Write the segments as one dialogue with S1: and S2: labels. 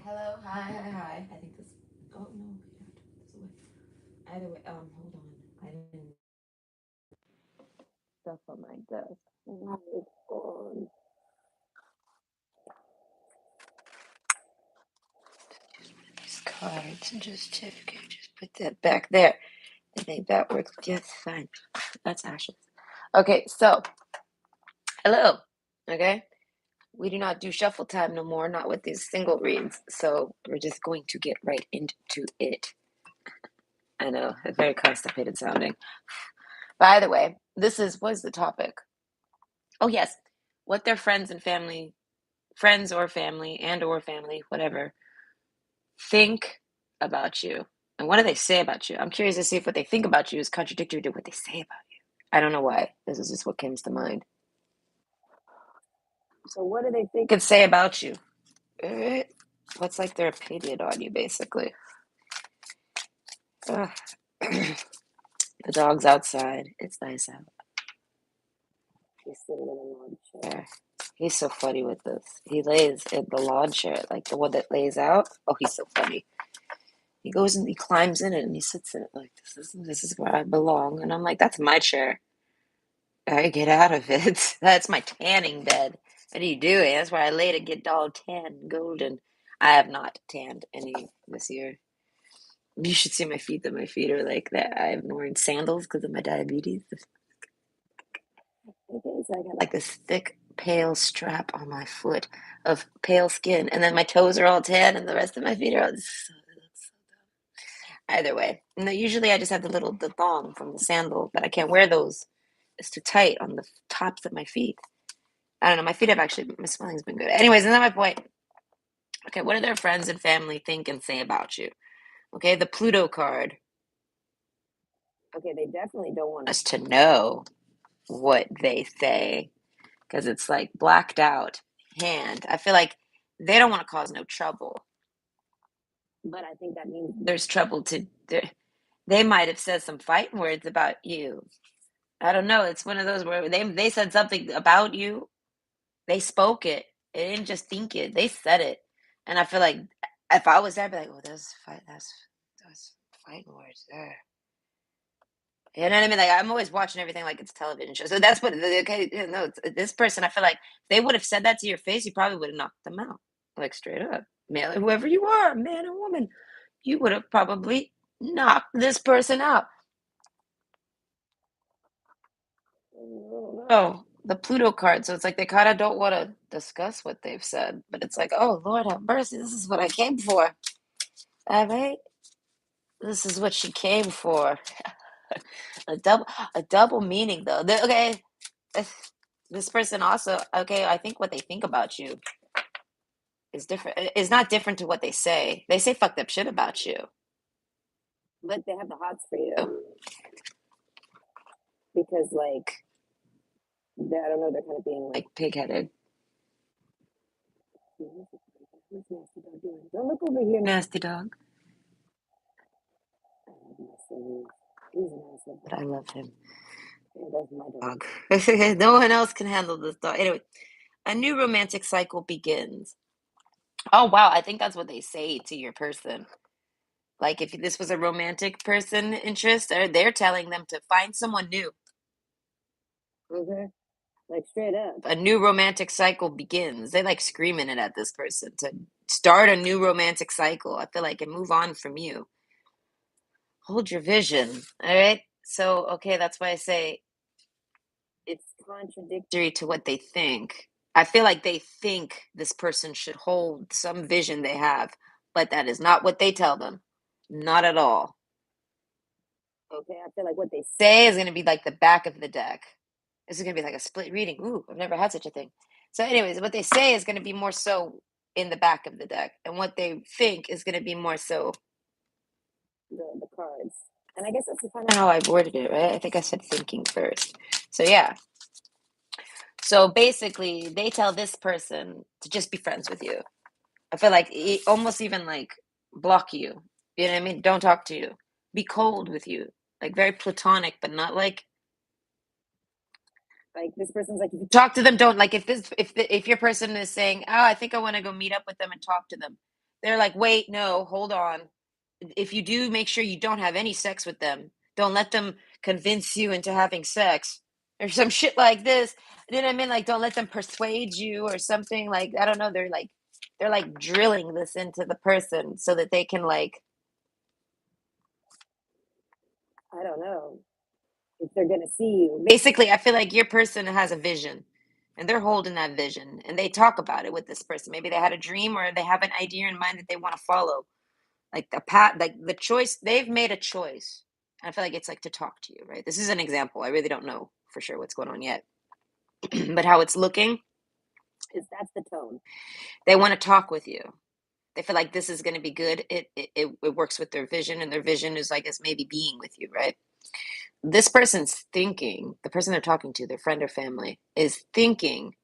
S1: Hello. Hi. Hi. Hi. I think this. Oh no. Okay, I have to put this away. Either way. Hold on. I didn't. Stuff on my desk. Oh, God. These cards and just okay, just put that back there. I think that works just fine. That's ashes. Okay. So hello. Okay. We do not do shuffle time no more. Not with these single reads. So we're just going to get right into it. I know, it's very constipated sounding. By the way, this is was the topic. Oh yes, what their friends and family, friends or family and or family, whatever, think about you. And what do they say about you? I'm curious to see if what they think about you is contradictory to what they say about you. I don't know why. This is just what comes to mind. So what do they think and say about you? What's like their opinion on you, basically? Ugh. The dog's outside. It's nice out. He's sitting in a lawn chair. He's so funny with this. He lays in the lawn chair, like the one that lays out. Oh, he's so funny. He goes and he climbs in it and he sits in it like this is where I belong. And I'm like, that's my chair. I get out of it. That's my tanning bed. What are you doing? That's where I lay to get all tan, golden. I have not tanned any this year. You should see my feet. That my feet are like that. I'm wearing sandals because of my diabetes. Okay, so I got like this thick, pale strap on my foot of pale skin, and then my toes are all tan, and the rest of my feet are all. So either way, no, usually I just have the thong from the sandal, but I can't wear those. It's too tight on the tops of my feet. I don't know. My feet have actually. My smelling's been good. Anyways, isn't that my point? Okay, what do their friends and family think and say about you? Okay, the Pluto card. Okay, they definitely don't want us to know what they say because it's like blacked out hand. I feel like they don't want to cause no trouble, but I think that means there's trouble to. They might have said some fighting words about you. I don't know. It's one of those where they said something about you. They spoke it. They didn't just think it. They said it, and I feel like if I was there, I'd be like, "Oh, that's fight. That's fighting words there." You know what I mean? Like I'm always watching everything like it's a television show. So that's what okay. No, this person. I feel like if they would have said that to your face, you probably would have knocked them out, like straight up. Male, whoever you are, man or woman, you would have probably knocked this person out. Oh, the Pluto card. So it's like they kind of don't want to discuss what they've said, but it's like, oh Lord have mercy, this is what I came for. All right, this is what she came for. a double, a double meaning though. Okay, this person also okay. I think what they think about you is different. Is not different to what they say. They say fucked up shit about you, but they have the hots for you because like I don't know. They're kind of being like pig-headed. What's nasty dog doing? Don't look over here, nasty dog. He's an asshole, but I love him. That's my dog. No one else can handle this dog. Anyway, a new romantic cycle begins. Oh wow, I think that's what they say to your person. Like if this was a romantic person interest, or they're telling them to find someone new. Okay. Like straight up. A new romantic cycle begins. They like screaming it at this person to start a new romantic cycle. I feel like and move on from you. Hold your vision. All right. So okay, that's why I say it's contradictory to what they think. I feel like they think this person should hold some vision they have, but that is not what they tell them. Not at all. Okay, I feel like what they say is going to be like the back of the deck. This is going to be like a split reading. Ooh, I've never had such a thing. So, anyways, what they say is going to be more so in the back of the deck, and what they think is going to be more so the cards. And I guess that's kind of how I worded it, right? I think I said thinking first. So, yeah. So basically, they tell this person to just be friends with you. I feel like almost even like block you. You know what I mean? Don't talk to you. Be cold with you. Like very platonic, but not like this person's like if you talk to them, don't like if this if your person is saying, "Oh, I think I want to go meet up with them and talk to them." They're like, "Wait, no, hold on. If you do, make sure you don't have any sex with them. Don't let them convince you into having sex or some shit like this." You know what I mean? Like, don't let them persuade you or something. Like, I don't know. They're like drilling this into the person so that they can like, I don't know, if they're gonna see you. Basically, I feel like your person has a vision and they're holding that vision and they talk about it with this person. Maybe they had a dream or they have an idea in mind that they want to follow. Like the choice, they've made a choice. I feel like it's like to talk to you, right? This is an example. I really don't know for sure what's going on yet. But how it's looking is that's the tone. They want to talk with you. They feel like this is going to be good. It works with their vision, and their vision is like it's maybe being with you, right? This person's thinking, the person they're talking to, their friend or family, is thinking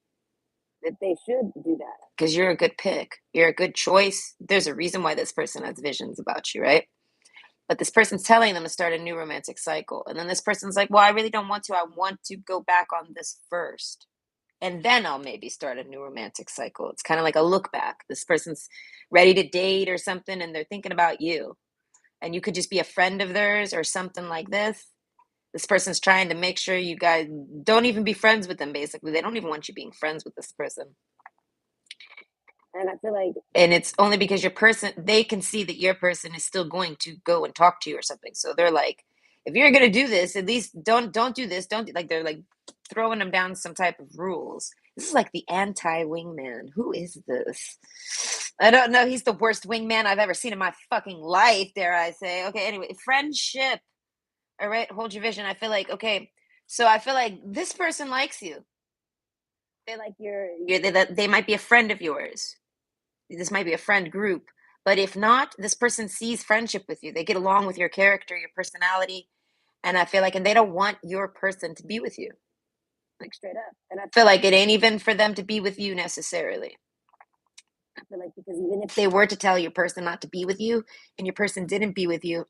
S1: that they should do that because you're a good pick. You're a good choice. There's a reason why this person has visions about you, right? But this person's telling them to start a new romantic cycle. And then this person's like, well, I really don't want to. I want to go back on this first. And then I'll maybe start a new romantic cycle. It's kind of like a look back. This person's ready to date or something, and they're thinking about you. And you could just be a friend of theirs or something like this. This person's trying to make sure you guys don't even be friends with them, basically. They don't even want you being friends with this person. And I feel like, and it's only because your person, they can see that your person is still going to go and talk to you or something. So they're like, if you're gonna do this, at least don't do this. Don't like they're like throwing them down some type of rules. This is like the anti-wingman. Who is this? I don't know. He's the worst wingman I've ever seen in my fucking life, dare I say. Okay, anyway, friendship. All right, hold your vision. I feel like, okay, so I feel like this person likes you. They like they might be a friend of yours. This might be a friend group, but if not, this person sees friendship with you. They get along with your character, your personality, and I feel like, and they don't want your person to be with you, like straight up. And I feel like it ain't even for them to be with you necessarily. I feel like because even if they were to tell your person not to be with you, and your person didn't be with you,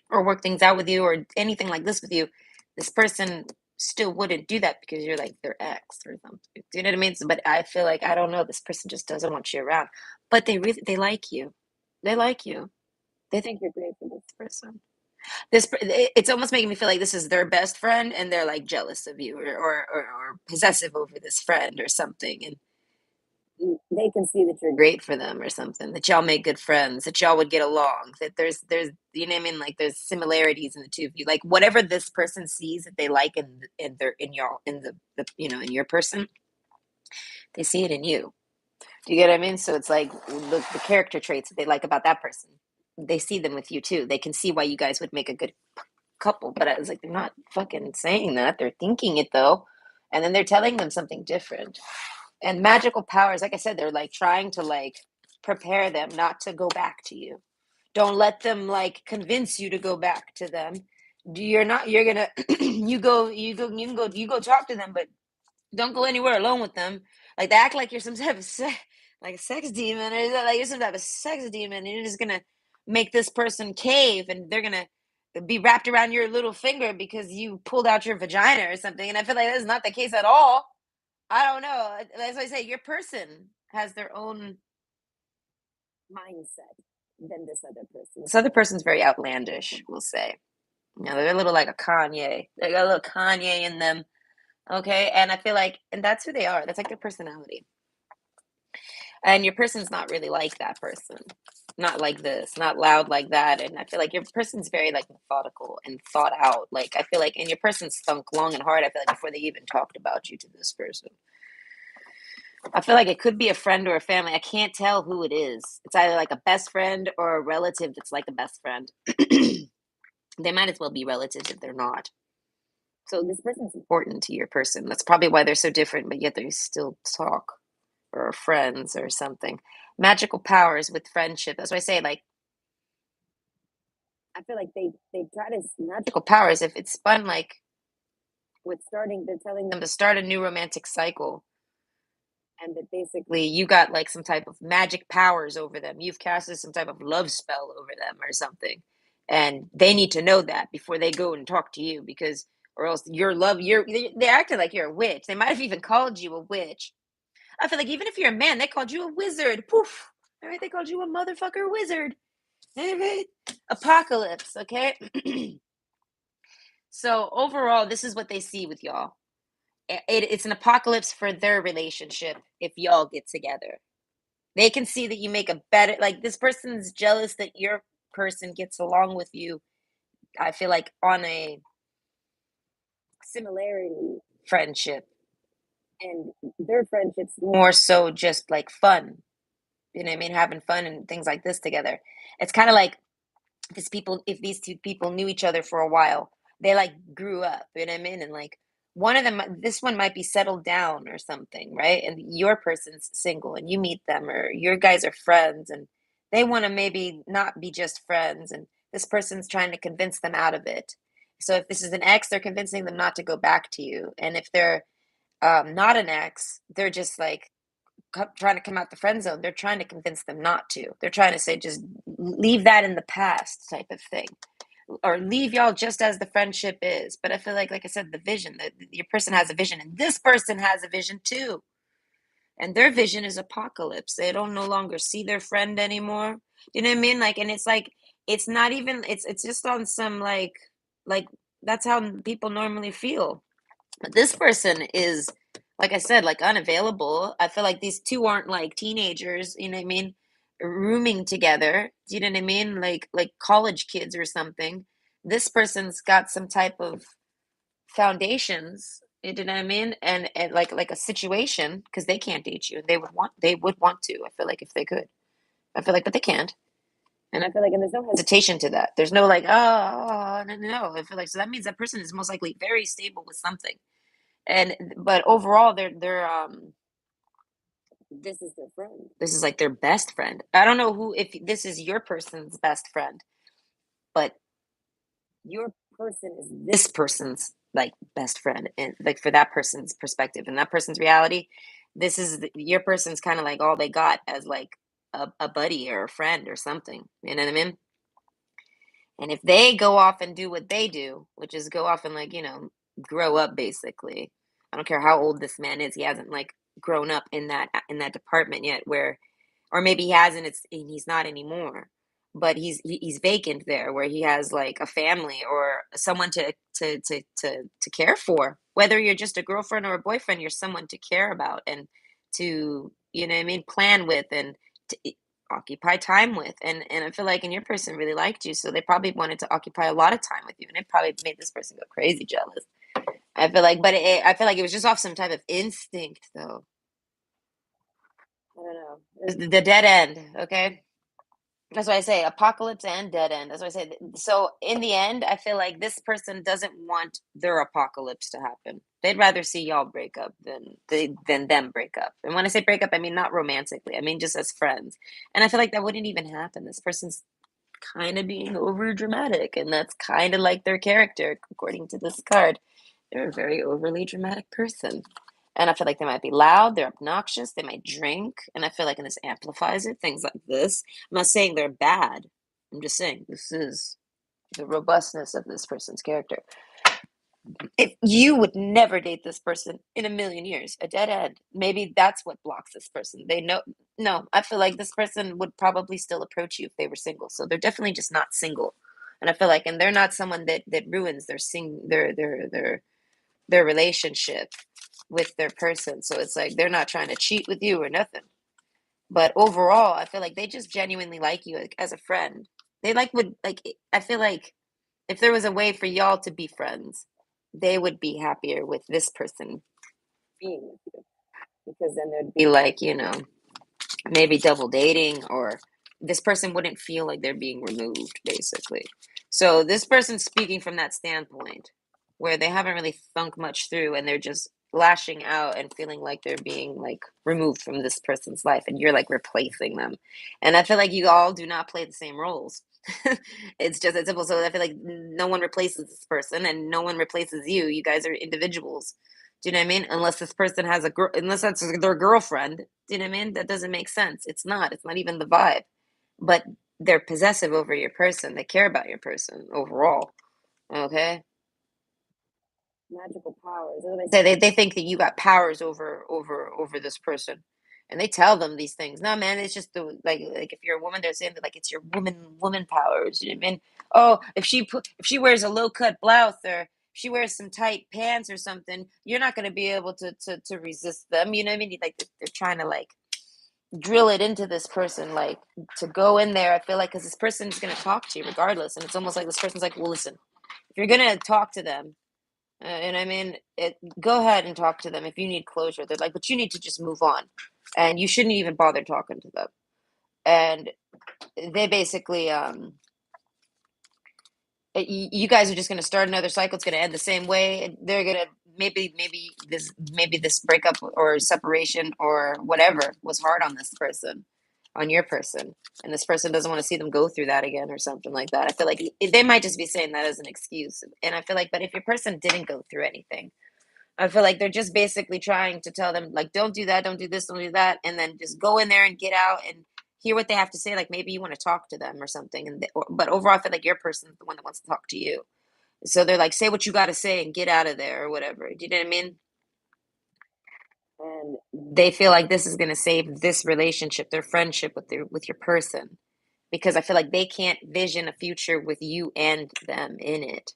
S1: or work things out with you, or anything like this with you, this person still wouldn't do that because you're like their ex or something. Do you know what I mean? So, but I feel like I don't know. This person just doesn't want you around, but they like you. They like you. They think you're great for this person. It's almost making me feel like this is their best friend, and they're like jealous of you, or possessive over this friend or something, and they can see that you're great for them or something, that y'all make good friends, that y'all would get along, that there's you know what I mean, like there's similarities in the two of you, like whatever this person sees that they like in their in your in the you know in your person, they see it in you. Do you get what I mean? So it's like the character traits that they like about that person, they see them with you too. They can see why you guys would make a good couple. But I was like, they're not fucking saying that, they're thinking it though, and then they're telling them something different. And magical powers, like I said, they're like trying to like prepare them not to go back to you. Don't let them like convince you to go back to them. You're not, you're gonna you go talk to them, but don't go anywhere alone with them. Like they act like you're some type of like a sex demon, or like you're some type of sex demon, and you're just gonna make this person cave, and they're gonna be wrapped around your little finger because you pulled out your vagina or something. And I feel like that's not the case at all. I don't know. As I say, your person has their own mindset than this other person. This other person's very outlandish, we'll say. You know, they're a little like a Kanye. They got a little Kanye in them. Okay. And I feel like, and that's who they are. That's like their personality. And your person's not really like that person. Not like this, not loud like that. And I feel like your person's very like methodical and thought out. Like I feel like, and your person's thunk long and hard, I feel like, before they even talked about you to this person. I feel like it could be a friend or a family. I can't tell who it is. It's either like a best friend or a relative that's like a best friend. They might as well be relatives if they're not. So this person's important to your person. That's probably why they're so different, but yet they still talk or are friends or something. Magical powers with friendship. That's why I say, like, I feel like they try to magical powers if it's fun, like with starting, they're telling them to start a new romantic cycle, and that basically you got like some type of magic powers over them. You've casted some type of love spell over them or something. And they need to know that before they go and talk to you, because or else your love they're acting like you're a witch. They might have even called you a witch. I feel like even if you're a man, they called you a wizard. Poof. All right, they called you a motherfucker wizard. All right. Apocalypse, okay? So overall, this is what they see with y'all. It's an apocalypse for their relationship if y'all get together. They can see that you make a better, like this person's jealous that your person gets along with you. I feel like on a similarity friendship, and their friendship's more so just like fun. You know what I mean? Having fun and things like this together. It's kind of like these people, if these two people knew each other for a while, they like grew up, you know what I mean? And like one of them, this one might be settled down or something, right? And your person's single and you meet them, or your guys are friends and they want to maybe not be just friends. And this person's trying to convince them out of it. So if this is an ex, they're convincing them not to go back to you. And if they're not an ex, they're just like trying to come out the friend zone. They're trying to convince them not to. They're trying to say, just leave that in the past type of thing, or leave y'all just as the friendship is. But I feel like I said, the vision that your person has a vision, and this person has a vision too. And their vision is apocalypse. They don't no longer see their friend anymore. You know what I mean? Like, and it's like, it's not even, it's just on some like, that's how people normally feel. But this person is, like I said, like unavailable. I feel like these two aren't like teenagers, you know what I mean? Rooming together. Do you know what I mean? Like college kids or something. This person's got some type of foundations, you know what I mean? And like a situation, because they can't date you. They would want to, I feel like, if they could. I feel like, but they can't. And I feel like, and there's no hesitation to that. There's no like, oh, no, no, no. I feel like, so that means that person is most likely very stable with something. And but overall, they're this is their friend. This is like their best friend. I don't know who, if this is your person's best friend, but your person is this person's like best friend, and like for that person's perspective and that person's reality, this is your person's kind of like all they got as like a buddy or a friend or something. You know what I mean? And if they go off and do what they do, which is go off and like, grow up basically. I don't care how old this man is, he hasn't like grown up in that department yet where, or maybe he has, and he's not anymore. But he's vacant there where he has like a family or someone to care for. Whether you're just a girlfriend or a boyfriend, you're someone to care about and to, you know what I mean, plan with and to occupy time with. And I feel like, and your person really liked you, so they probably wanted to occupy a lot of time with you, and it probably made this person go crazy jealous. I feel like, but I feel like it was just off some type of instinct, though. I don't know. The dead end, okay? That's why I say apocalypse and dead end. That's why I say. So in the end, I feel like this person doesn't want their apocalypse to happen. They'd rather see y'all break up than them break up. And when I say break up, I mean not romantically. I mean just as friends. And I feel like that wouldn't even happen. This person's kind of being over dramatic, and that's kind of like their character, according to this card. They're a very overly dramatic person. And I feel like they might be loud, they're obnoxious, they might drink, and I feel like, and this amplifies it, things like this. I'm not saying they're bad. I'm just saying this is the robustness of this person's character. If you would never date this person in a million years, a dead end. Maybe that's what blocks this person. They know, no, I feel like this person would probably still approach you if they were single. So they're definitely just not single. And I feel like, and they're not someone that ruins their relationship with their person. So it's like they're not trying to cheat with you or nothing. But overall, I feel like they just genuinely like you, like, as a friend. They like would like I feel like if there was a way for y'all to be friends, they would be happier with this person being with you, because then there'd be like, maybe double dating, or this person wouldn't feel like they're being removed basically. So this person's speaking from that standpoint where they haven't really thunk much through, and they're just lashing out and feeling like they're being like removed from this person's life, and you're like replacing them. And I feel like you all do not play the same roles. It's just that simple. So I feel like no one replaces this person and no one replaces you. You guys are individuals. Do you know what I mean? Unless this person has a girl, unless that's their girlfriend. Do you know what I mean? That doesn't make sense. It's not. It's not even the vibe. But they're possessive over your person. They care about your person overall. Okay. Magical powers. That's what I say. They think that you got powers over this person. And they tell them these things. No, man, it's just the like if you're a woman, they're saying that like it's your woman powers. You know what I mean? Oh, if she wears a low cut blouse or she wears some tight pants or something, you're not gonna be able to resist them. You know what I mean? Like they're trying to like drill it into this person, like to go in there. I feel like because this person's gonna talk to you regardless, and it's almost like this person's like, well, listen, if you're gonna talk to them, and I mean, go ahead and talk to them if you need closure. They're like, but you need to just move on, and you shouldn't even bother talking to them. And they basically, you guys are just going to start another cycle. It's going to end the same way. They're going to maybe this breakup or separation or whatever was hard on this person, on your person, and this person doesn't want to see them go through that again or something like that. I feel like they might just be saying that as an excuse, and I feel like, but if your person didn't go through anything, I feel like they're just basically trying to tell them, like, don't do that, don't do this, don't do that, and then just go in there and get out and hear what they have to say. Like maybe you want to talk to them or something, but overall, I feel like your person's the one that wants to talk to you. So they're like, say what you got to say and get out of there or whatever. Do you know what I mean? And they feel like this is going to save this relationship, their friendship with your person, because I feel like they can't vision a future with you and them in it.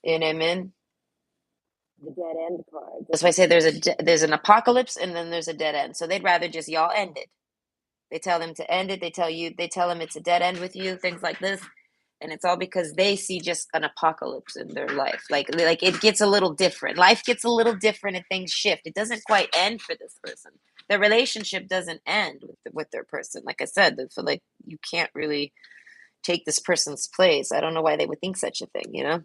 S1: You know what I mean? The dead end card. That's why I say there's an apocalypse and then there's a dead end. So they'd rather just y'all end it. They tell them to end it. They tell them it's a dead end with you, things like this. And it's all because they see just an apocalypse in their life. Like it gets a little different. Life gets a little different and things shift. It doesn't quite end for this person. Their relationship doesn't end with their person. Like I said, they feel like you can't really take this person's place. I don't know why they would think such a thing, you know?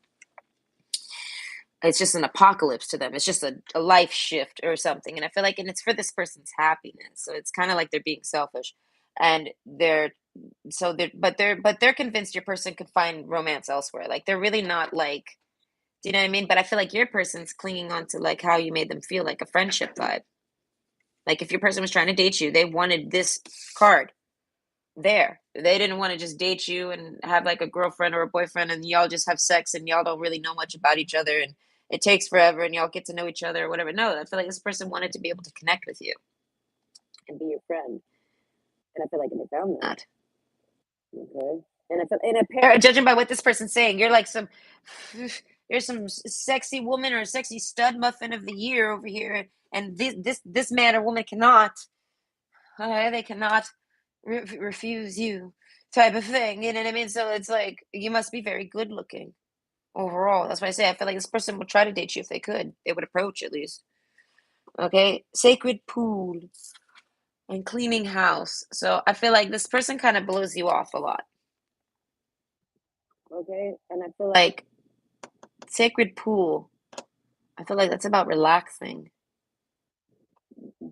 S1: It's just an apocalypse to them. It's just a life shift or something. And I feel like, and it's for this person's happiness. So it's kind of like they're being selfish, and they're convinced your person could find romance elsewhere. Like they're really not like, do you know what I mean? But I feel like your person's clinging on to like how you made them feel, like a friendship vibe. Like if your person was trying to date you, they wanted this card there. They didn't want to just date you and have like a girlfriend or a boyfriend and y'all just have sex and y'all don't really know much about each other and it takes forever and y'all get to know each other or whatever. No, I feel like this person wanted to be able to connect with you and be your friend. And I feel like they found that. Okay. And I feel, and judging by what this person's saying, you're like you're some sexy woman or sexy stud muffin of the year over here, and this man or woman cannot. They cannot refuse you, type of thing. You know what I mean? So it's like you must be very good looking overall. That's why I say I feel like this person would try to date you if they could. They would approach at least. Okay, sacred pool and cleaning house. So I feel like this person kind of blows you off a lot. Okay, and I feel like sacred pool. I feel like that's about relaxing.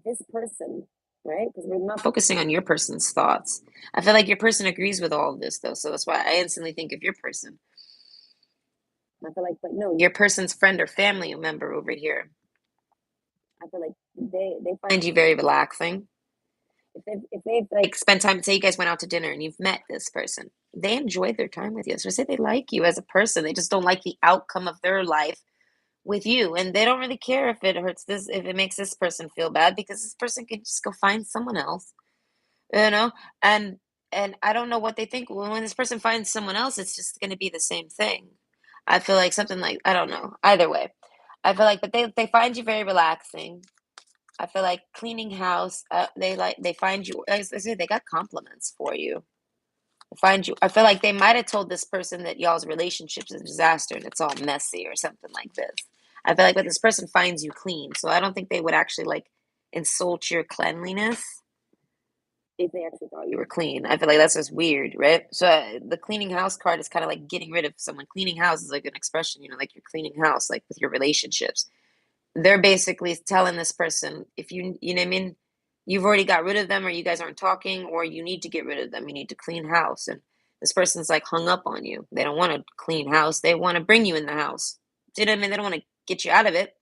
S1: This person, right? Because we're not focusing on your person's thoughts. I feel like your person agrees with all of this, though. So that's why I instantly think of your person. I feel like, but no, your person's friend or family member over here. I feel like they find you very relaxing. If they like spend time, say you guys went out to dinner and you've met this person, they enjoyed their time with you. So say they like you as a person. They just don't like the outcome of their life with you, and they don't really care if it hurts this, if it makes this person feel bad, because this person can just go find someone else, you know. And I don't know what they think when this person finds someone else. It's just going to be the same thing. I feel like something like, I don't know. Either way, I feel like, but they find you very relaxing. I feel like cleaning house. They find you. As I say, they got compliments for you. They find you. I feel like they might have told this person that y'all's relationship's a disaster and it's all messy or something like this. I feel like, but this person finds you clean, so I don't think they would actually like insult your cleanliness if they actually thought you were clean. I feel like that's just weird, right? So the cleaning house card is kind of like getting rid of someone. Cleaning house is like an expression, like you're cleaning house, like with your relationships. They're basically telling this person, if you know what I mean, you've already got rid of them, or you guys aren't talking, or you need to get rid of them. You need to clean house, and this person's like hung up on you. They don't want to clean house. They want to bring you in the house. Do you know what I mean? They don't want to get you out of it.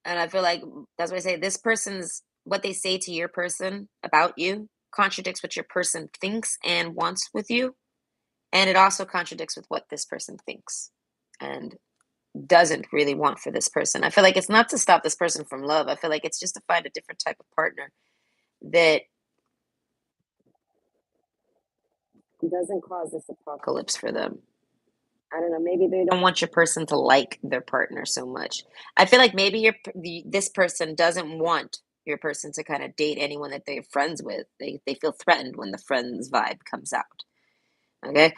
S1: And I feel like that's why I say this person's, what they say to your person about you contradicts what your person thinks and wants with you. And it also contradicts with what this person thinks. And doesn't really want for this person. I feel like it's not to stop this person from love. I feel like it's just to find a different type of partner that doesn't cause this apocalypse for them. I don't know, maybe they don't want your person to like their partner so much. I feel like maybe this person doesn't want your person to kind of date anyone that they're friends with. They feel threatened when the friends vibe comes out. Okay?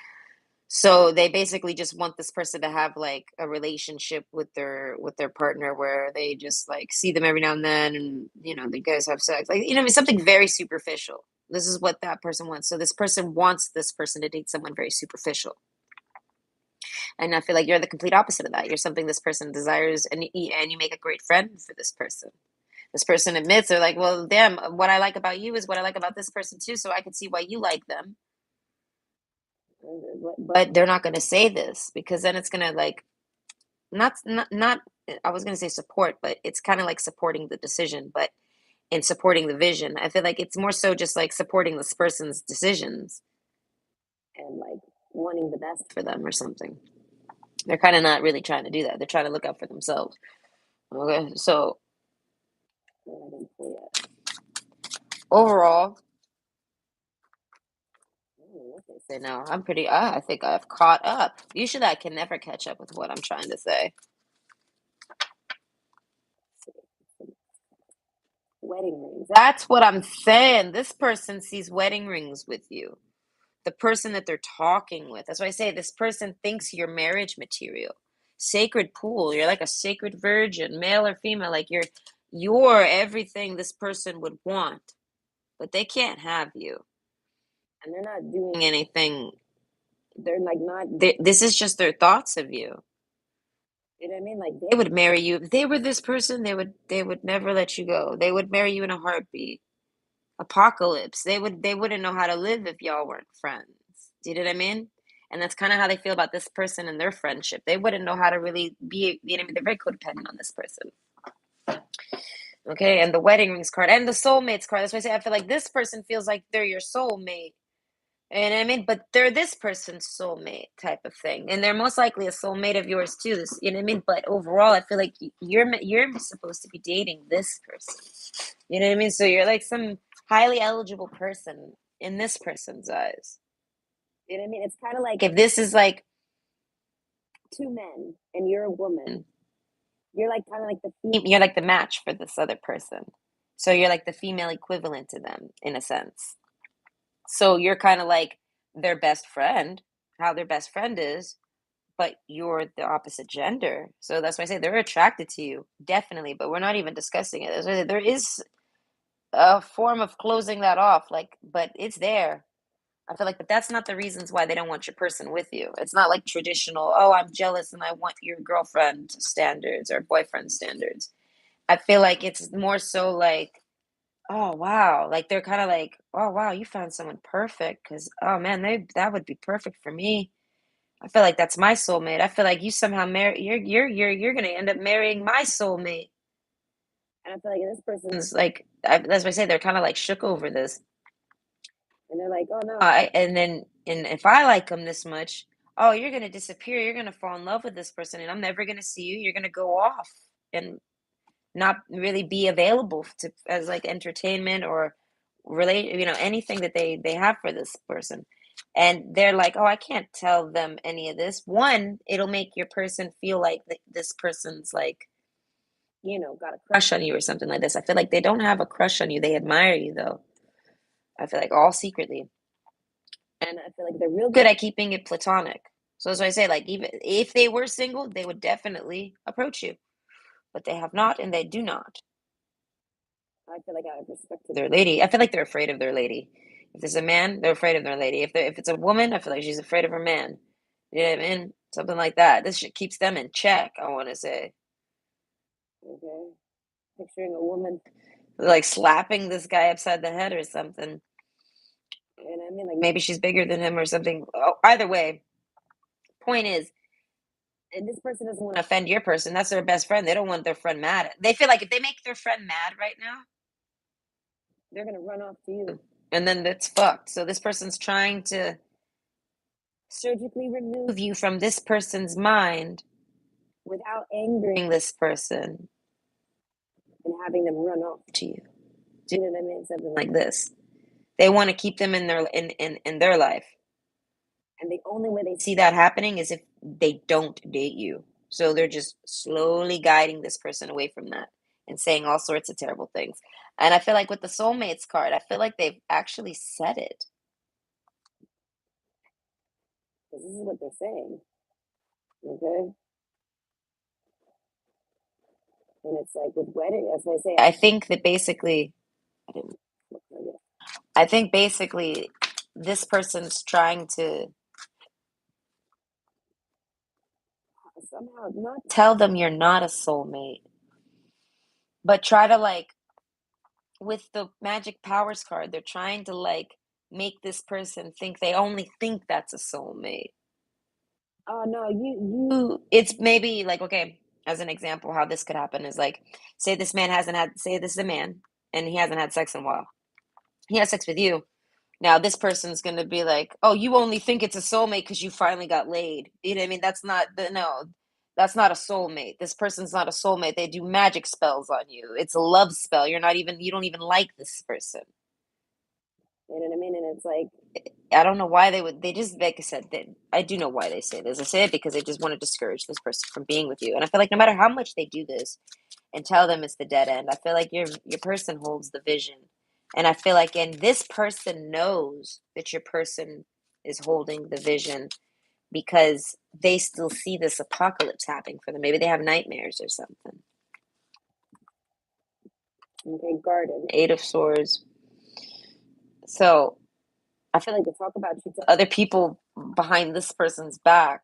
S1: So they basically just want this person to have like a relationship with their partner where they just like see them every now and then, and the guys have sex. Like, it's something very superficial. This is what that person wants. So this person wants this person to date someone very superficial. And I feel like you're the complete opposite of that. You're something this person desires, and you make a great friend for this person. This person admits, they're like, well, damn, what I like about you is what I like about this person too. So I can see why you like them. But they're not going to say this because then it's going to like not I was going to say support, but it's kind of like supporting the decision, but in supporting the vision. I feel like it's more so just like supporting this person's decisions and like wanting the best for them or something. They're kind of not really trying to do that. They're trying to look out for themselves. Okay, so overall, what they say now, I'm pretty. I think I've caught up. Usually, I can never catch up with what I'm trying to say. Wedding rings. That's what I'm saying. This person sees wedding rings with you. The person that they're talking with. That's why I say this person thinks you're marriage material. Sacred pool. You're like a sacred virgin, male or female. Like you're everything this person would want, but they can't have you. And they're not doing anything. They're like not. This is just their thoughts of you. You know what I mean? Like they would marry you if they were this person. They would never let you go. They would marry you in a heartbeat. Apocalypse. They wouldn't know how to live if y'all weren't friends. Do you know what I mean? And that's kind of how they feel about this person and their friendship. They wouldn't know how to really be. You know what I mean? They're very codependent on this person. Okay, and the wedding rings card and the soulmates card. That's why I say I feel like this person feels like they're your soulmate. And I mean, but they're this person's soulmate type of thing, and they're most likely a soulmate of yours too. This, you know what I mean. But overall, I feel like you're supposed to be dating this person. You know what I mean? So you're like some highly eligible person in this person's eyes. You know what I mean? It's kind of like if this is like two men and you're a woman, you're like kind of like you're like the match for this other person. So you're like the female equivalent to them in a sense. So you're kind of like their best friend, how their best friend is, but you're the opposite gender. So that's why I say they're attracted to you, definitely, but we're not even discussing it. There is a form of closing that off, like, but it's there. I feel like, but that's not the reasons why they don't want your person with you. It's not like traditional, oh, I'm jealous and I want your girlfriend standards or boyfriend standards. I feel like it's more so like, oh wow, like they're kind of like, oh wow, you found someone perfect because oh man, that would be perfect for me. I feel like that's my soulmate. I feel like you somehow marry you're gonna end up marrying my soulmate. And I feel like this person's like, that's why I say they're kind of like shook over this. And they're like, oh no. And if I like them this much, oh, you're gonna disappear. You're gonna fall in love with this person, and I'm never gonna see you. You're gonna go off and not really be available to as like entertainment or relate, anything that they have for this person. And they're like, oh, I can't tell them any of this. One, it'll make your person feel like this person's like, got a crush on you or something like this. I feel like they don't have a crush on you. They admire you though. I feel like all secretly. And I feel like they're real good at keeping it platonic. So that's why I say, like, even if they were single, they would definitely approach you. But they have not, and they do not. I feel like out of respect to their lady, I feel like they're afraid of their lady. If there's a man, they're afraid of their lady. If it's a woman, I feel like she's afraid of her man. You know what I mean? Something like that. This shit keeps them in check, I want to say. Okay. Picturing a woman like slapping this guy upside the head or something. And I mean, like maybe she's bigger than him or something. Oh, either way, point is, and this person doesn't want to offend your person. That's their best friend. They don't want their friend mad. They feel like if they make their friend mad right now, they're gonna run off to you, and then that's fucked. So this person's trying to surgically remove you from this person's mind without angering this person and having them run off to you. Do you know what I mean? Something like this. They want to keep them in their life. And the only way they see that happening is if they don't date you. So they're just slowly guiding this person away from that and saying all sorts of terrible things. And I feel like with the soulmates card, I feel like they've actually said it. 'Cause this is what they're saying. Okay. And it's like with wedding, as I say, I think that basically, I didn't look like it. I think basically this person's trying to somehow not tell them you're not a soulmate, but try to like with the magic powers card, they're trying to like make this person think they only think that's a soulmate. Oh no, you it's maybe like okay, as an example, how this could happen is like say this man hasn't had say this is a man and he hasn't had sex in a while. He has sex with you. Now this person's gonna be like, "Oh, you only think it's a soulmate because you finally got laid." You know what I mean? That's not the no. That's not a soulmate. This person's not a soulmate. They do magic spells on you. It's a love spell. You don't even like this person. You know what I mean? And it's like I don't know why they would. They just like I said. I do know why they say this. I say it because they just want to discourage this person from being with you. And I feel like no matter how much they do this and tell them it's the dead end, I feel like your person holds the vision. And I feel like and this person knows that your person is holding the vision because they still see this apocalypse happening for them. Maybe they have nightmares or something. Okay, garden, Eight of Swords. So I feel like they talk about you to other people behind this person's back,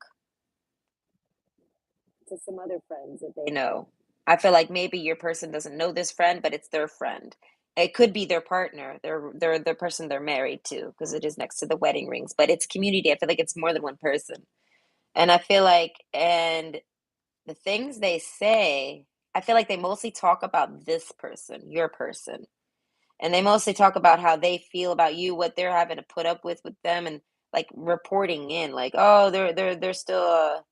S1: to some other friends that they know. I feel like maybe your person doesn't know this friend, but it's their friend. It could be their partner, their the person they're married to, because it is next to the wedding rings. But it's community. I feel like it's more than one person. And I feel like and the things they say, I feel like they mostly talk about this person, your person. And they mostly talk about how they feel about you, what they're having to put up with them, and like reporting in, like, oh, they're still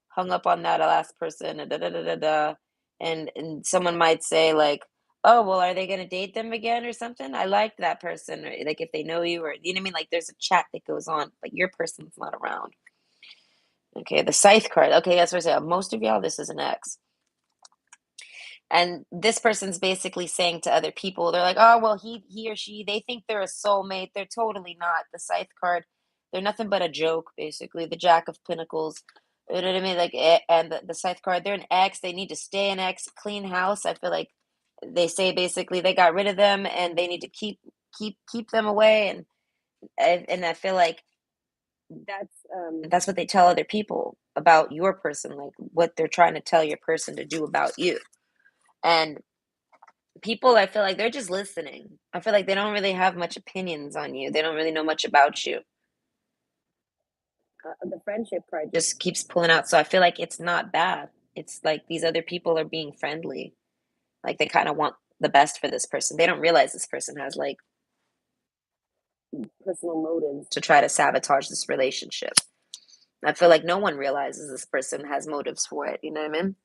S1: hung up on that last person, and da da da da da. And someone might say like, oh, well, are they gonna date them again or something? I liked that person, or like if they know you, or you know what I mean. Like there's a chat that goes on, but your person's not around. Okay, the scythe card. Okay, that's what I say. Most of y'all, this is an X. And this person's basically saying to other people, they're like, oh, well, he or she, they think they're a soulmate. They're totally not. The scythe card, they're nothing but a joke, basically. The Jack of Pentacles. You know what I mean? Like, and the scythe card, they're an ex. They need to stay an ex, clean house. I feel like they say basically they got rid of them and they need to keep them away. And I feel like that's what they tell other people about your person, like what they're trying to tell your person to do about you. And people, I feel like they're just listening. I feel like they don't really have much opinions on you. They don't really know much about you. The friendship card just keeps pulling out. So I feel like it's not bad. It's like these other people are being friendly. Like they kind of want the best for this person. They don't realize this person has like personal motives to try to sabotage this relationship. I feel like no one realizes this person has motives for it. You know what I mean?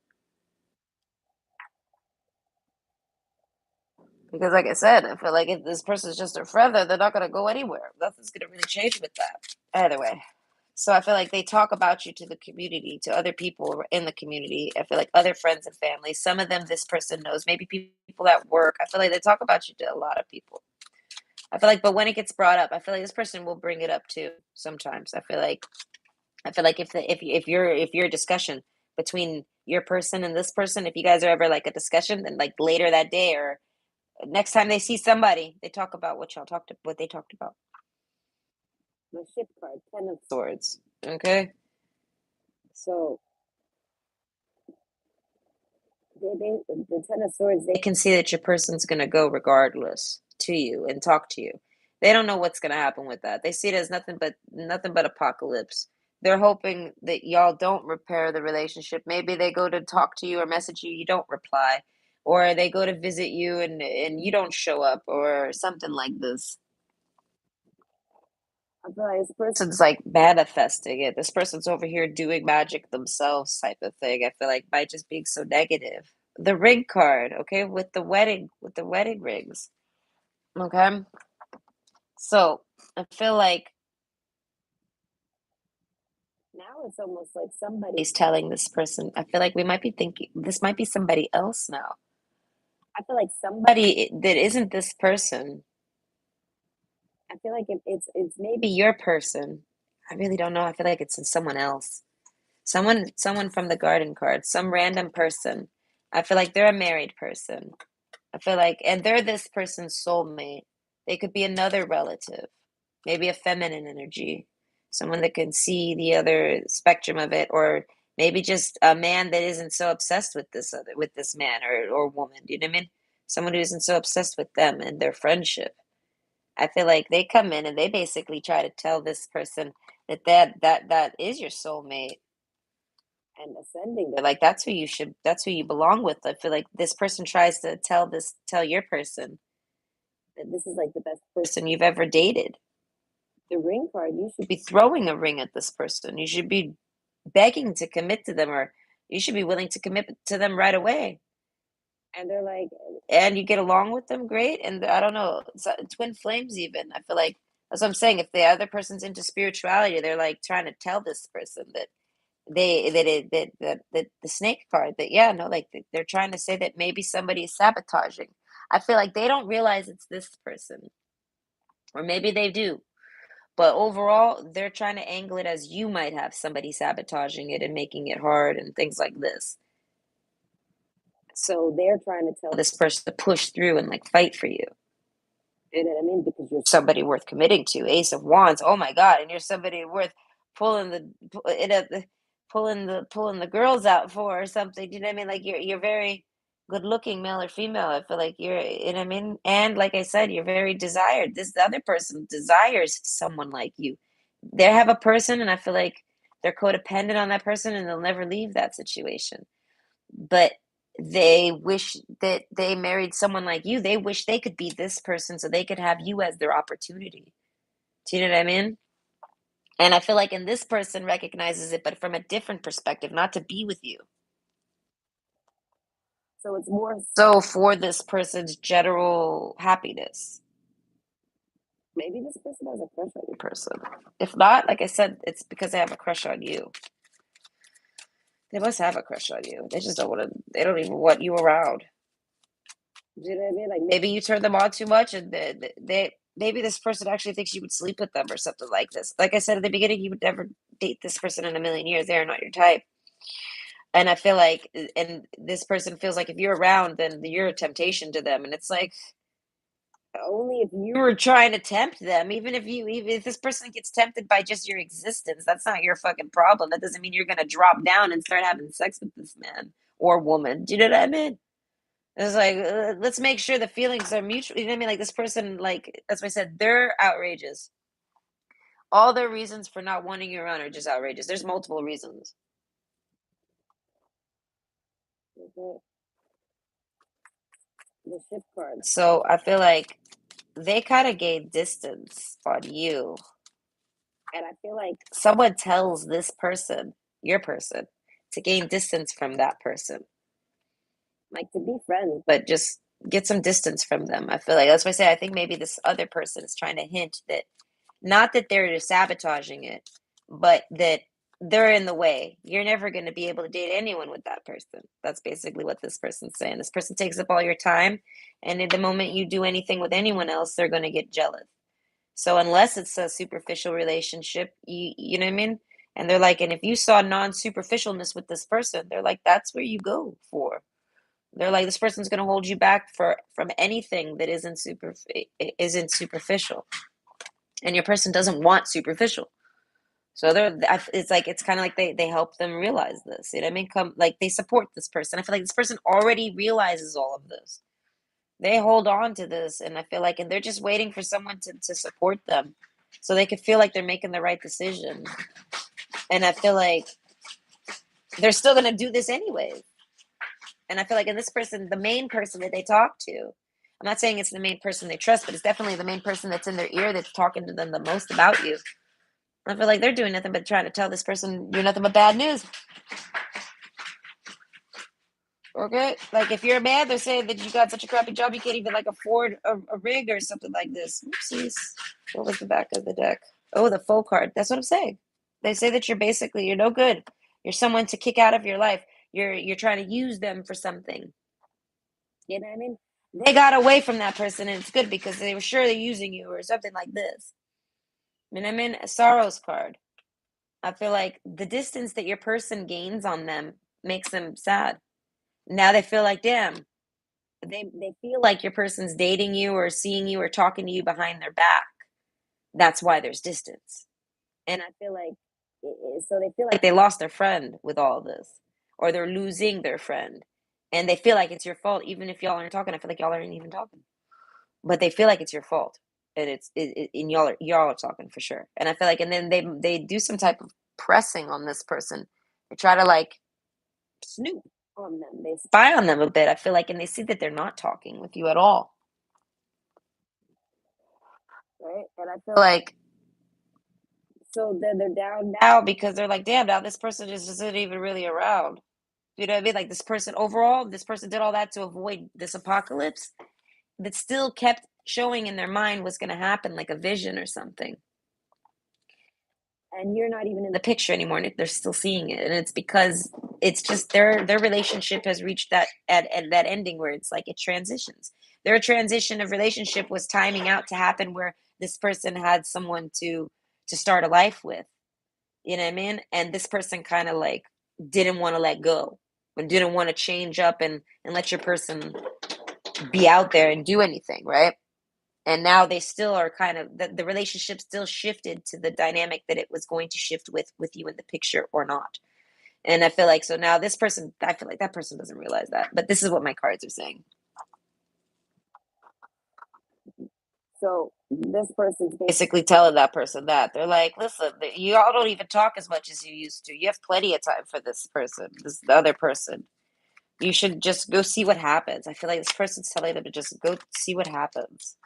S1: Because, like I said, I feel like if this person's just a friend, they're not going to go anywhere. Nothing's going to really change with that. Either way. So I feel like they talk about you to the community, to other people in the community. I feel like other friends and family. Some of them this person knows. Maybe people at work. I feel like they talk about you to a lot of people. I feel like, but when it gets brought up, I feel like this person will bring it up too. Sometimes I feel like if you're a discussion between your person and this person, if you guys are ever like a discussion, then like later that day or next time they see somebody, they talk about what they talked about. The ship card, Ten of Swords. Okay. So the Ten of Swords, they can see that your person's gonna go regardless to you and talk to you. They don't know what's gonna happen with that. They see it as nothing but apocalypse. They're hoping that y'all don't repair the relationship. Maybe they go to talk to you or message you, you don't reply, or they go to visit you and you don't show up, or something like this. I feel like this person's like manifesting it. This person's over here doing magic themselves, type of thing. I feel like by just being so negative. The ring card, okay, with the wedding rings. Okay. So I feel like now it's almost like somebody's telling this person. I feel like we might be thinking this might be somebody else now. I feel like somebody that isn't this person. I feel like it's maybe your person. I really don't know. I feel like it's in someone else. Someone from the garden card, some random person. I feel like they're a married person. I feel like and they're this person's soulmate. They could be another relative, maybe a feminine energy, someone that can see the other spectrum of it, or maybe just a man that isn't so obsessed with this man or woman. Do you know what I mean? Someone who isn't so obsessed with them and their friendship. I feel like they come in and they basically try to tell this person that is your soulmate and ascending. They're like, that's who you belong with. I feel like this person tries to tell your person that this is like the best person you've ever dated. The ring card, you should be throwing a ring at this person. You should be begging to commit to them, or you should be willing to commit to them right away. And they're like, and you get along with them great. And I don't know, twin flames, even. I feel like that's what I'm saying. If the other person's into spirituality, they're like trying to tell this person that that the snake card that yeah no like they're trying to say that maybe somebody is sabotaging. I feel like they don't realize it's this person, or maybe they do, but overall they're trying to angle it as you might have somebody sabotaging it and making it hard and things like this. So they're trying to tell this person to push through and like fight for you. You know what I mean? Because you're somebody worth committing to. Ace of Wands. Oh my God! And you're somebody worth pulling the pulling the girls out for or something. You know what I mean? Like you're very good looking, male or female. I feel like you're. You know what I mean? And like I said, you're very desired. This the other person desires someone like you. They have a person, and I feel like they're codependent on that person, and they'll never leave that situation. But they wish that they married someone like you. They wish they could be this person so they could have you as their opportunity. Do you know what I mean? And I feel like in this person recognizes it, but from a different perspective, not to be with you. So it's more so for this person's general happiness. Maybe this person has a crush on your person. If not, like I said, it's because they have a crush on you. They must have a crush on you. They just don't want to, they don't even want you around. Do you know what I mean? Like maybe you turn them on too much, and they maybe this person actually thinks you would sleep with them or something like this. Like I said at the beginning, you would never date this person in a million years. They're not your type. And I feel like, and this person feels like if you're around, then you're a temptation to them. And it's like only if you were trying to tempt them. Even if this person gets tempted by just your existence, that's not your fucking problem. That doesn't mean you're gonna drop down and start having sex with this man or woman. Do you know what I mean? It's like, let's make sure the feelings are mutual. You know what I mean? Like this person, like that's what I said, they're outrageous. All their reasons for not wanting you around are just outrageous. There's multiple reasons. Mhm. The ship card. So I feel like they kind of gain distance on you. And I feel like someone tells this person, your person, to gain distance from that person. Like to be friends, but just get some distance from them. I feel like that's why I say I think maybe this other person is trying to hint that not that they're sabotaging it, but that they're in the way. You're never going to be able to date anyone with that person. That's basically what this person's saying. This person takes up all your time, and at the moment you do anything with anyone else, they're going to get jealous. So unless it's a superficial relationship, you know what I mean? And they're like, and if you saw non-superficialness with this person, they're like, that's where you go for. They're like, this person's going to hold you back from anything that isn't superficial, and your person doesn't want superficial. So it's like it's kind of like they help them realize this. You know what I mean? Come like they support this person. I feel like this person already realizes all of this. They hold on to this, and I feel like, and they're just waiting for someone to support them, so they can feel like they're making the right decision. And I feel like they're still gonna do this anyways. And I feel like in this person, the main person that they talk to, I'm not saying it's the main person they trust, but it's definitely the main person that's in their ear that's talking to them the most about you. I feel like they're doing nothing but trying to tell this person you're nothing but bad news. Okay, like if you're mad, they're saying that you got such a crappy job you can't even like afford a rig or something like this. Oopsies. What was the back of the deck? Oh, the full card. That's what I'm saying. They say that you're no good. You're someone to kick out of your life. You're trying to use them for something. You know what I mean? They got away from that person, and it's good because they were sure they're using you or something like this. You know what I mean? A sorrows card. I feel like the distance that your person gains on them makes them sad. Now they feel like, damn, they feel like your person's dating you or seeing you or talking to you behind their back. That's why there's distance. And I feel like so they feel like they lost their friend with all this, or they're losing their friend, and they feel like it's your fault, even if y'all aren't talking. I feel like y'all aren't even talking, but they feel like it's your fault, and and y'all are talking for sure. And I feel like, and then they do some type of pressing on this person. They try to like snoop on them. They spy on them a bit. I feel like, and they see that they're not talking with you at all, right? And I feel like so then they're down now because they're like, damn, now this person just isn't even really around. You know what I mean? Like this person overall, this person did all that to avoid this apocalypse, that still kept showing in their mind what's going to happen, like a vision or something. And you're not even in the picture anymore, and they're still seeing it, and it's because it's just their relationship has reached at that ending where it's like it transitions. Their transition of relationship was timing out to happen where this person had someone to start a life with. You know what I mean? And this person kind of like didn't want to let go and didn't want to change up and let your person be out there and do anything, right? And now they still are kind of the relationship still shifted to the dynamic that it was going to shift with you in the picture or not. And I feel like so now this person, I feel like that person doesn't realize that, but this is what my cards are saying. So this person's basically telling that person that they're like, listen, you all don't even talk as much as you used to. You have plenty of time for this person, this the other person. You should just go see what happens. I feel like this person's telling them to just go see what happens.